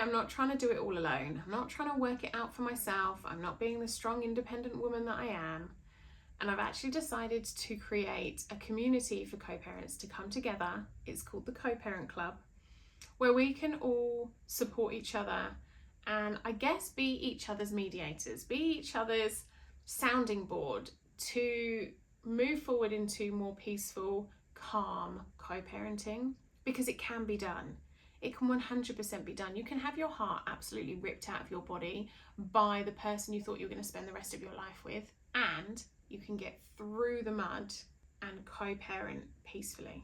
am not trying to do it all alone. I'm not trying to work it out for myself. I'm not being the strong, independent woman that I am. And I've actually decided to create a community for co-parents to come together. It's called the Co-Parent Club, where we can all support each other and I guess be each other's mediators, be each other's sounding board to move forward into more peaceful, calm co-parenting, because it can be done. It can 100% be done. You can have your heart absolutely ripped out of your body by the person you thought you were going to spend the rest of your life with, and you can get through the mud and co-parent peacefully.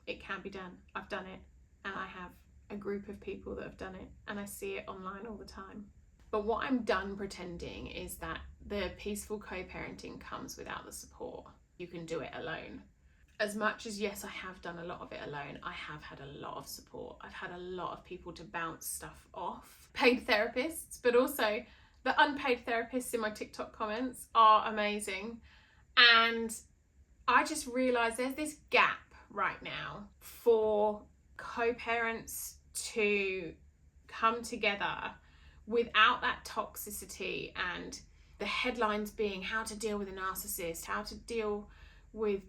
It can be done. I've done it, and I have a group of people that have done it, and I see it online all the time. But what I'm done pretending is that the peaceful co-parenting comes without the support. You can do it alone. As much as, yes, I have done a lot of it alone, I have had a lot of support. I've had a lot of people to bounce stuff off. Paid therapists, but also the unpaid therapists in my TikTok comments are amazing. And I just realised there's this gap right now for co-parents to come together without that toxicity and the headlines being how to deal with a narcissist, how to deal with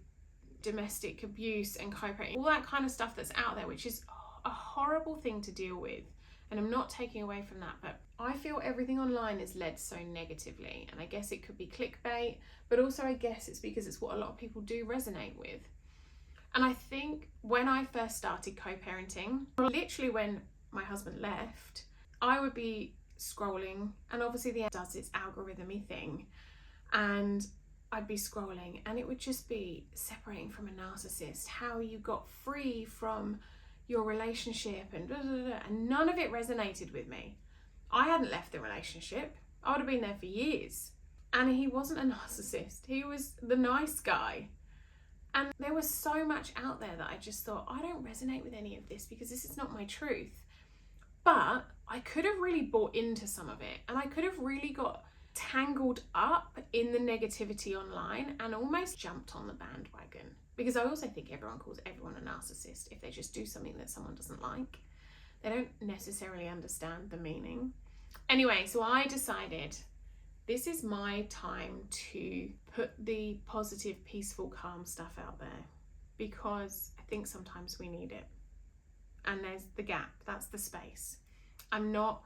domestic abuse and co-parenting, all that kind of stuff that's out there, which is a horrible thing to deal with. And I'm not taking away from that, but I feel everything online is led so negatively. And I guess it could be clickbait, but also I guess it's because it's what a lot of people do resonate with. And I think when I first started co-parenting, literally when my husband left, I would be scrolling, and obviously the app does its algorithmy thing, and I'd be scrolling and it would just be separating from a narcissist, how you got free from your relationship and blah, blah, blah, and none of it resonated with me. I hadn't left the relationship. I would have been there for years. And he wasn't a narcissist. He was the nice guy. And there was so much out there that I just thought, I don't resonate with any of this because this is not my truth. But I could have really bought into some of it, and I could have really got tangled up in the negativity online and almost jumped on the bandwagon, because I also think everyone calls everyone a narcissist if they just do something that someone doesn't like. They don't necessarily understand the meaning. Anyway, so I decided this is my time to put the positive, peaceful, calm stuff out there, because I think sometimes we need it. And there's the gap, that's the space. I'm not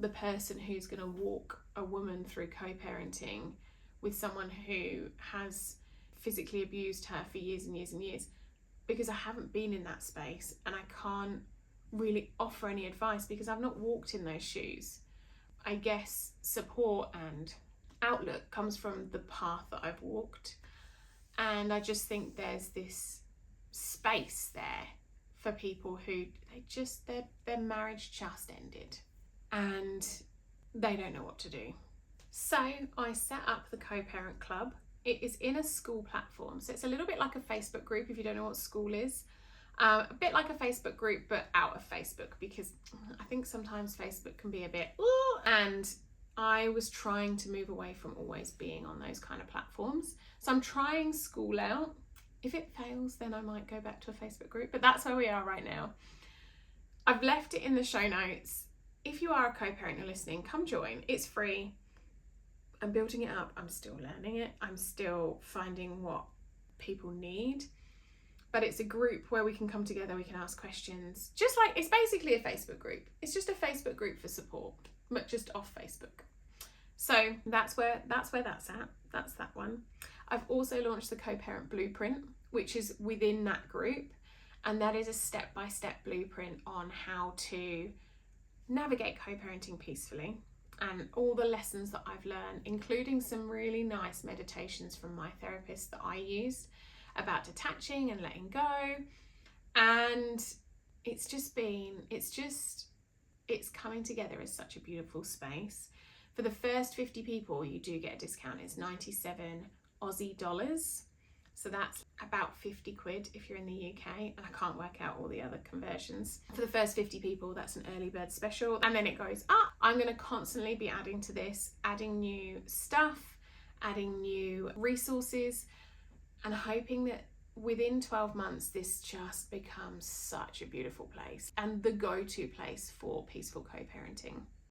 the person who's going to walk a woman through co-parenting with someone who has physically abused her for years and years and years, because I haven't been in that space and I can't really offer any advice because I've not walked in those shoes. I guess support and outlook comes from the path that I've walked, and I just think there's this space there for people who their marriage just ended and they don't know what to do. So I set up the Co-Parent Club. It is in a school platform, so it's a little bit like a Facebook group if you don't know what school is. A bit like a Facebook group, but out of Facebook, because I think sometimes Facebook can be a bit, ooh, and I was trying to move away from always being on those kind of platforms. So I'm trying school out. If it fails, then I might go back to a Facebook group, but that's where we are right now. I've left it in the show notes. If you are a co-parent and listening, come join. It's free. I'm building it up. I'm still learning it. I'm still finding what people need. But it's a group where we can come together, we can ask questions. Just like, it's basically a Facebook group. It's just a Facebook group for support, but just off Facebook. So that's where that's at. That's that one. I've also launched the Co-Parent Blueprint, which is within that group. And that is a step-by-step blueprint on how to navigate co-parenting peacefully, and all the lessons that I've learned, including some really nice meditations from my therapist that I used about detaching and letting go. And it's coming together as such a beautiful space. For the first 50 people, you do get a discount. It's 97 Aussie dollars. So that's about 50 quid if you're in the UK, and I can't work out all the other conversions. For the first 50 people, that's an early bird special, and then it goes up. I'm going to constantly be adding to this, adding new stuff, adding new resources, and hoping that within 12 months, this just becomes such a beautiful place and the go-to place for peaceful co-parenting.